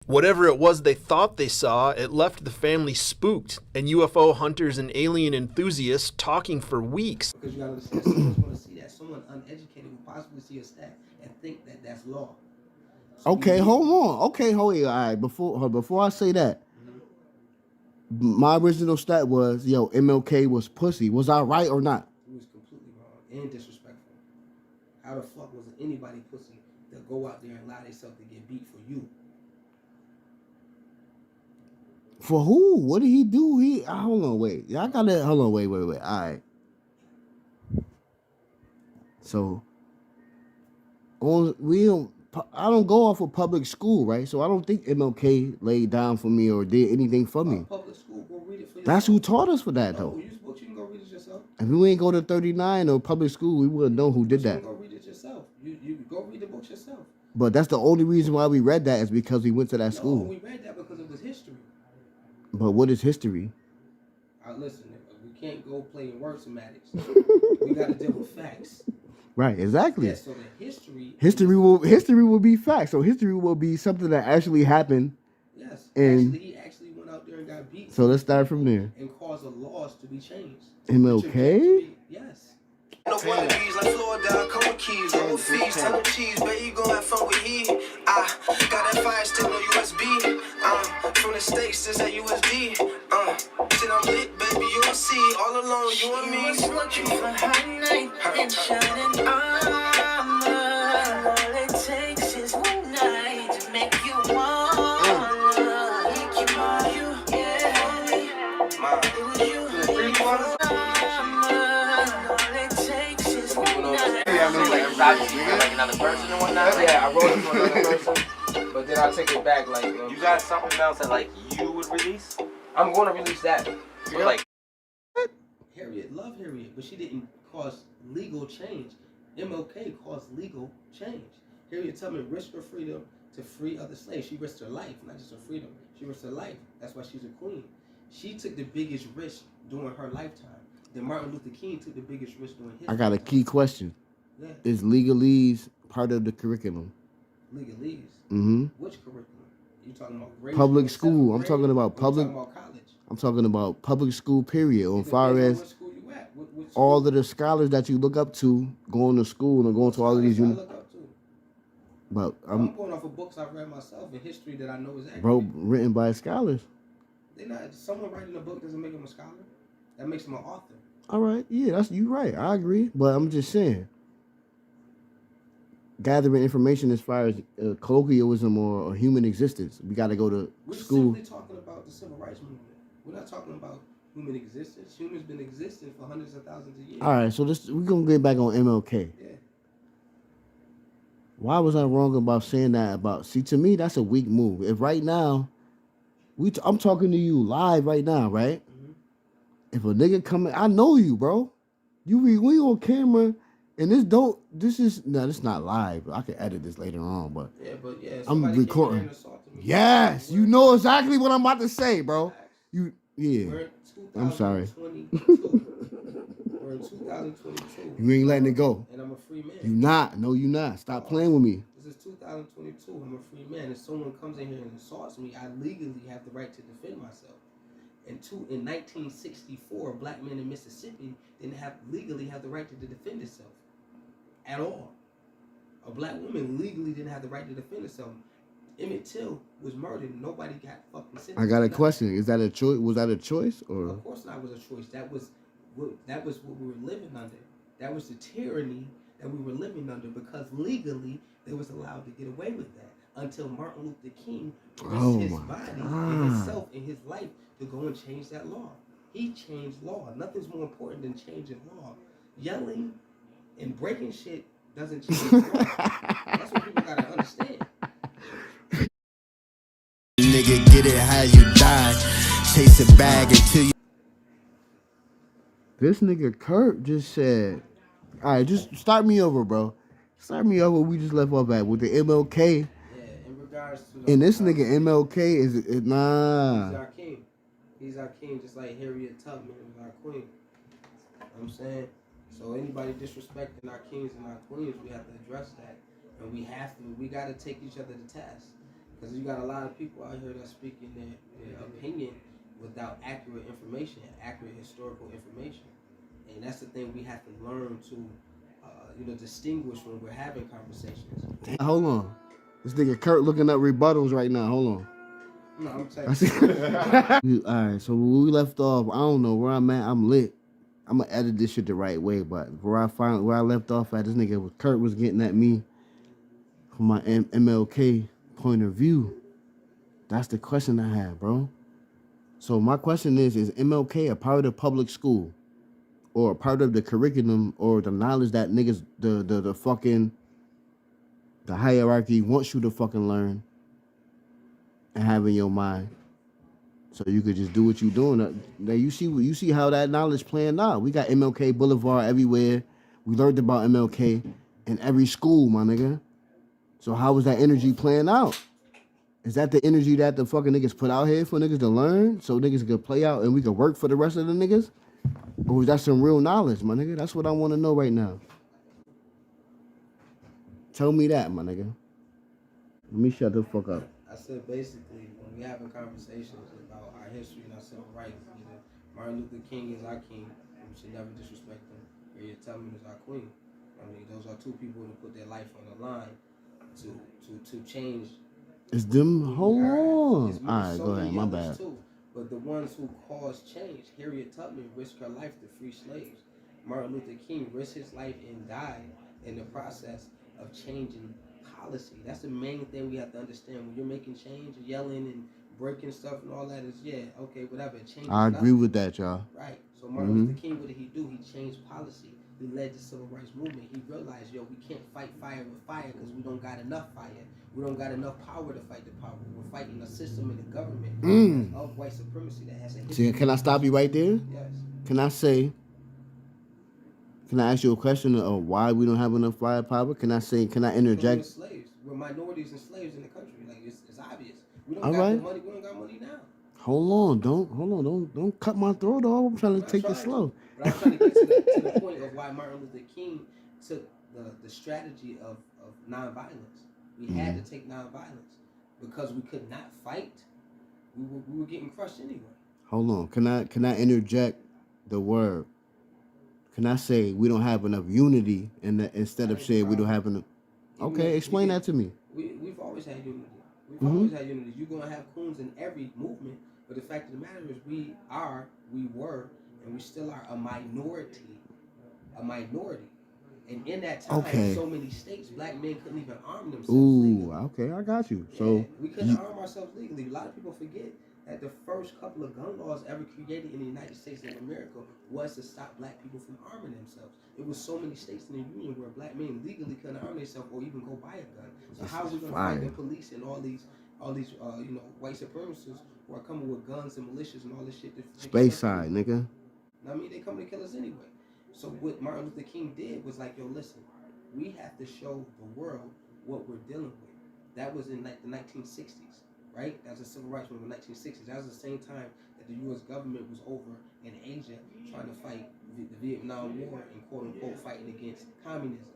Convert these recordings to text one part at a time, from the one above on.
Whatever it was they thought they saw, it left the family spooked and UFO hunters and alien enthusiasts talking for weeks. Because you gotta understand, someone's gonna see that. Someone uneducated will possibly see a stat and think that that's law. So okay, hold on. Okay, hold on. All right, before I say that, my original stat was, yo, MLK was pussy. Was I right or not? He was completely wrong and disrespectful. How the fuck was anybody pussy that go out there and allow themselves to get beat for you? For who? What did he do? Hold on, wait. Y'all gotta hold on, wait. All right. So I don't go off of public school, right? So I don't think MLK laid down for me or did anything for me. Public school, go read it for yourself. That's who taught us for that, though. You can go read it yourself. If we ain't go to 39 or public school, we wouldn't know who did that. You can go read it yourself. You go read the books yourself. But that's the only reason why we read that is because we went to that school. We read that because it was history. But what is history? Listen, we can't go playing word semantics. We got to deal with facts. Right, exactly. Yeah, so the history will be facts. So history will be something that actually happened. Yes. And he actually went out there and got beat. So let's start from there. And caused the laws to be changed. MLK? Yes. No one bees like Florida, couple keys, no fees, ton of cheese, baby, you gon' have fun with he. I got that fire still on USB. From the States, this that USD. Till I'm lit, baby, you'll see. All alone, you and me. She was looking for her night and shining armor. All it takes is one night to make you wanna. Make you want you, yeah. It was you. Like another person or whatnot? Yeah, I wrote it for another person, but then I take it back. Like, you got something else that like you would release? I'm going to release that. But, like Harriet, love Harriet, but she didn't cause legal change. MLK caused legal change. Harriet Tubman risked her freedom to free other slaves. She risked her life, not just her freedom. She risked her life. That's why she's a queen. She took the biggest risk during her lifetime. Then Martin Luther King took the biggest risk during his I got a key question. Yeah. Is legalese part of the curriculum? Legalese? Mm-hmm. Which curriculum? You talking about grade public school? I'm talking about public. Talking about college? I'm talking about public school, period. On far as what school you at? What all of the scholars that you look up to going to school and going to all of these look up to. But I'm going off of books I've read myself and history that I know is accurate. Bro, written by scholars. Someone writing a book doesn't make him a scholar. That makes him an author. All right, yeah, you right. I agree, but I'm just saying, gathering information as far as colloquialism or human existence, we got to go to school. We're simply talking about the civil rights movement. We're not talking about human existence. Humans been existing for hundreds of thousands of years. All right, so we're gonna get back on MLK. Yeah. Why was I wrong about saying that? See, to me, that's a weak move. If right now, I'm talking to you live right now, right? Mm-hmm. If a nigga coming, I know you, bro. We on camera, and this is not live. I can edit this later on, but yeah, I'm recording. Yes, you know exactly what I'm about to say, bro. I'm sorry. We're in 2022. You ain't letting it go. And I'm a free man. You not. No, you not. Stop playing with me. This is 2022. I'm a free man. If someone comes in here and assaults me, I legally have the right to defend myself. In 1964, a black man in Mississippi didn't legally have the right to defend itself at all. A black woman legally didn't have the right to defend herself. Emmett Till was murdered. Nobody got fucking sentenced. I got a question. Is that a choice? Was that a choice or? Of course not. It was a choice. That was what we were living under. That was the tyranny that we were living under because legally they was allowed to get away with that until Martin Luther King risked his body and himself and his life to go and change that law. He changed law. Nothing's more important than changing law. Yelling and breaking shit doesn't change law. That's what people gotta understand. Nigga, get it how you die. Chase a bag until you. This nigga Kurt just said, all right, just start me over, bro. Start me over. We just left off at with the MLK. Yeah, in regards to. And this nigga MLK is nah. He's our king. He's our king, just like Harriet Tubman is our queen. You know what I'm saying? So anybody disrespecting our kings and our queens, we have to address that. And we got to take each other to task. Because you got a lot of people out here that speaking their opinion without accurate information, accurate historical information. And that's the thing we have to learn to, distinguish when we're having conversations. Hold on. This nigga Kurt looking up rebuttals right now. Hold on. No, I'm saying. All right, so when we left off, I don't know where I'm at. I'm lit. I'm gonna edit this shit the right way, but where I left off at, this nigga Kurt was getting at me from my MLK point of view. That's the question I have, bro. So my question is MLK a part of public school? Or a part of the curriculum or the knowledge that niggas, the fucking, the hierarchy wants you to fucking learn and have in your mind. So you could just do what you doing. Now you see how that knowledge playing out. We got MLK Boulevard everywhere. We learned about MLK in every school, my nigga. So how was that energy playing out? Is that the energy that the fucking niggas put out here for niggas to learn so niggas could play out and we could work for the rest of the niggas? Or is that some real knowledge, my nigga? That's what I want to know right now. Tell me that, my nigga. Let me shut the fuck up. I said basically, when we having conversations about our history and our civil rights, either Martin Luther King is our king, and we should never disrespect him, or Harriet Tubman is our queen. I mean, those are two people who put their life on the line to change. It's them. Hold on. All right, so go ahead. My bad. Too. But the ones who caused change, Harriet Tubman risked her life to free slaves. Martin Luther King risked his life and died in the process of changing policy. That's the main thing we have to understand. When you're making change, yelling and breaking stuff and all that is, okay, whatever. Change. I agree with that, y'all. Right. So Martin Luther King, what did he do? He changed policy. He led the civil rights movement. He realized, we can't fight fire with fire because we don't got enough fire. We don't got enough power to fight the power. We're fighting a system in the government of white supremacy that has a history. See, can I stop you right there? Yes. Can I ask you a question of why we don't have enough firepower? Can I interject? We're slaves. We're minorities and slaves in the country. Like it's obvious. We don't All got right. the money. We don't got money now. Hold on. Don't cut my throat off. I'm trying to take this slow. But I'm trying to get to the point of why Martin Luther King took the strategy of nonviolence. We had to take nonviolence because we could not fight. We were getting crushed anyway. Hold on. Can I interject the word? Can I say we don't have enough unity instead of saying we don't have enough? Okay, explain that to me. We've always had unity. We've always had unity. You're gonna have coons in every movement, but the fact of the matter is we were, and we still are a minority. And in that time, so many states, black men couldn't even arm themselves legally. Okay, I got you. So we couldn't arm ourselves legally. A lot of people forget that the first couple of gun laws ever created in the United States of America was to stop black people from arming themselves. It was so many states in the Union where black men legally couldn't arm themselves or even go buy a gun. So how are we going to fight the police and all these white supremacists who are coming with guns and militias and all this shit? Space side, nigga. I mean, they coming to kill us anyway. So what Martin Luther King did was like, listen, we have to show the world what we're dealing with. That was in like the 1960s, right? That was the civil rights movement in the 1960s. That was the same time that the U.S. government was over in Asia trying to fight the Vietnam War and quote unquote fighting against communism.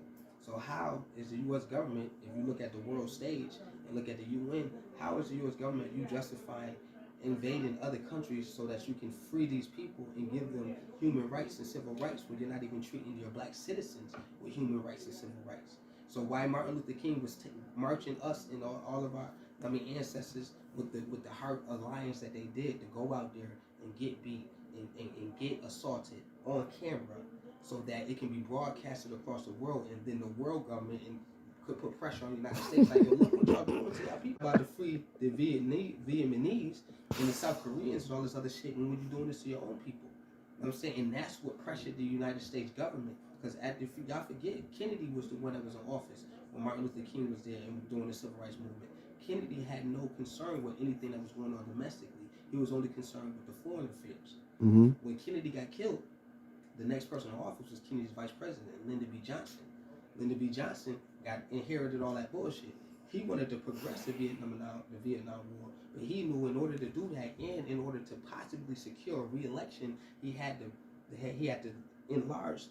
So how is the U.S. government, if you look at the world stage and look at the UN, how is the U.S. government, you justifying invading other countries so that you can free these people and give them human rights and civil rights when you're not even treating your black citizens with human rights and civil rights? So why Martin Luther King was marching us and all of our ancestors with the heart alliance that they did to go out there and get beat and get assaulted on camera so that it can be broadcasted across the world, and then the world government could put pressure on the United States like, look what y'all doing to y'all people. About to free the Vietnamese and the South Koreans and all this other shit, and when you're doing this to your own people. You know what I'm saying? And that's what pressured the United States government. Because y'all forget, Kennedy was the one that was in office when Martin Luther King was there and doing the civil rights movement. Kennedy had no concern with anything that was going on domestically. He was only concerned with the foreign affairs. When Kennedy got killed, the next person in office was Kennedy's vice president, Lyndon B. Johnson. Lyndon B. Johnson inherited all that bullshit. He wanted to progress the Vietnam War, but he knew in order to do that and in order to possibly secure re-election, he had to enlarge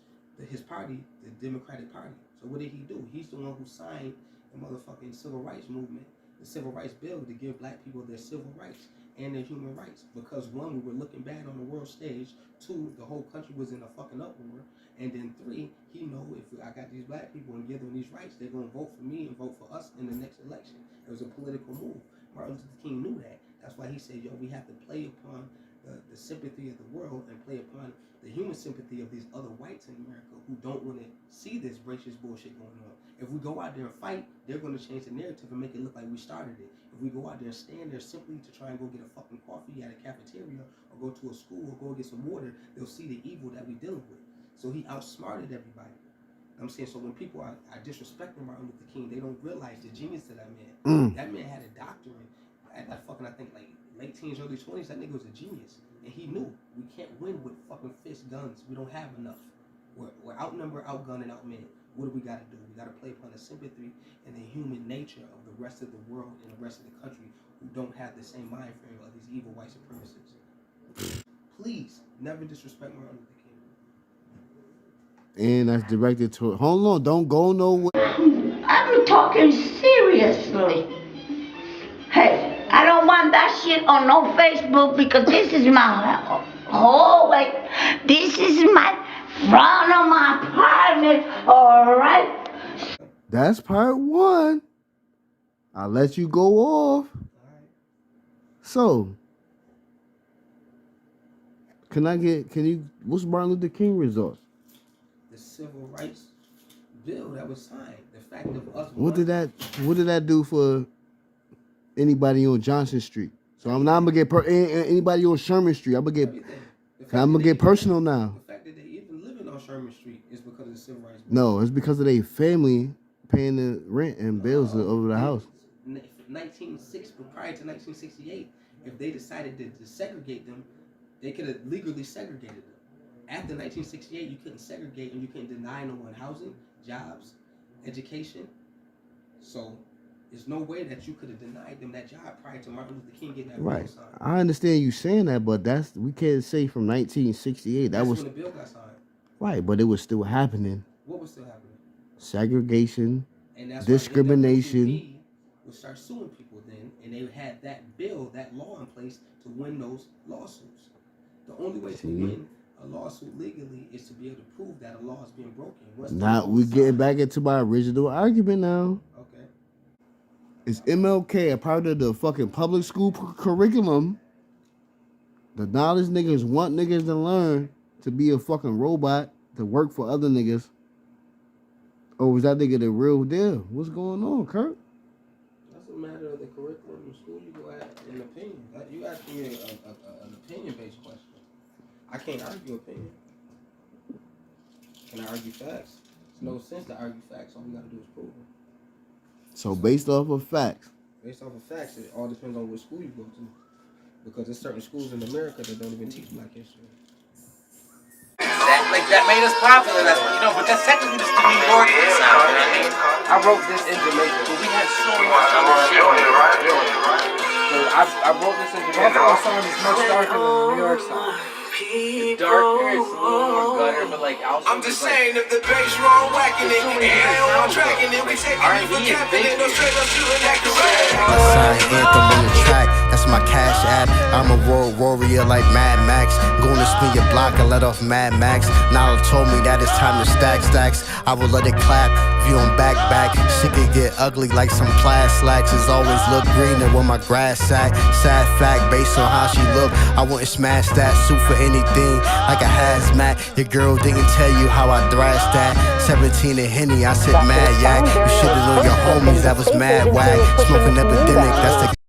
his party, the Democratic Party. So what did he do? He's the one who signed the motherfucking civil rights movement the Civil Rights Bill to give black people their civil rights and their human rights. Because one, we were looking bad on the world stage. Two, the whole country was in a fucking uproar. And then three, he know if I got these black people and give them these rights, they're gonna vote for me and vote for us in the next election. It was a political move. Martin Luther King knew that. That's why he said, yo, we have to play upon the sympathy of the world and play upon the human sympathy of these other whites in America who don't want to see this racist bullshit going on. If we go out there and fight, they're going to change the narrative and make it look like we started it. If we go out there and stand there simply to try and go get a fucking coffee at a cafeteria or go to a school or go get some water, they'll see the evil that we're dealing with. So he outsmarted everybody. I'm saying, so when people are disrespecting Martin Luther King, they don't realize the genius of that man. That man had a doctorate at that fucking, I think, like late teens, early 20s. That nigga was a genius. And he knew we can't win with fucking fist guns. We don't have enough. We're outnumbered, outgunned, and outmanned. What do we got to do? We got to play upon the sympathy and the human nature of the rest of the world and the rest of the country who don't have the same mind frame of these evil white supremacists. Please, never disrespect Martin Luther King. And that's directed to, hold on, don't go nowhere. I'm talking seriously. Hey, I don't want that shit on no Facebook because this is my hallway. This is my front of my apartment, all right? That's part one. I'll let you go off. So, what's Martin Luther King results? The civil rights bill that was signed. The fact of us. What did that do for anybody on Johnson Street? So I'm gonna get anybody on Sherman Street. I'm gonna get personal now. The fact that they even living on Sherman Street is because of the civil rights bill. No, it's because of their family paying the rent and bills over the house. 1960, but prior to 1968, if they decided to segregate them, they could have legally segregated them. After 1968, you couldn't segregate and you couldn't deny no one housing, jobs, education. So there's no way that you could have denied them that job prior to Martin Luther King getting that bill signed. I understand you saying that, but we can't say from 1968. That's when the bill got signed. Right, but it was still happening. What was still happening? Segregation, and that's discrimination. Why would start suing people then, and they had that bill, that law in place to win those lawsuits. The only way to win a lawsuit legally is to be able to prove that a law is being broken. Now we're getting back into my original argument now. Okay. Is MLK a part of the fucking public school curriculum? The knowledge niggas want niggas to learn to be a fucking robot to work for other niggas. Or was that nigga the real deal? What's going on, Kurt? That's a matter of the curriculum in school. You go at an opinion. You asking me an opinion-based question. I can't argue opinion. Can I argue facts? There's no sense to argue facts. All we gotta do is prove them. So based off of facts. Based off of facts, it all depends on what school you go to. Because there's certain schools in America that don't even teach Black history. That made us popular. That's what, but that's technically just the New York sound. You know what I mean? I wrote this in Jamaica, but we had so much other shit. So I wrote this in Jamaica. Buffalo sound is much darker than the New York sound. It's darker, it's a little more gutter, but like also. I'm just saying, if the bass wrong, whacking it, and I don't tracking it, we taking it for capping it, no straight up shooting that correct. AnthymOnTheTrack, that's my cash app. I'm a world warrior like Mad Max. Gonna spin your block and let off Mad Max. Now told me that it's time to stack stacks. I will let it clap. If you on back, shit could get ugly like some class slacks. It's always look greener when my grass sack. Sad fact, based on how she look, I wouldn't smash that suit for anything like a hazmat. Your girl didn't tell you how I thrashed that. 17 and Henny, I said mad yak. You shitted on your homies, that was mad whack. Smoking epidemic, that's the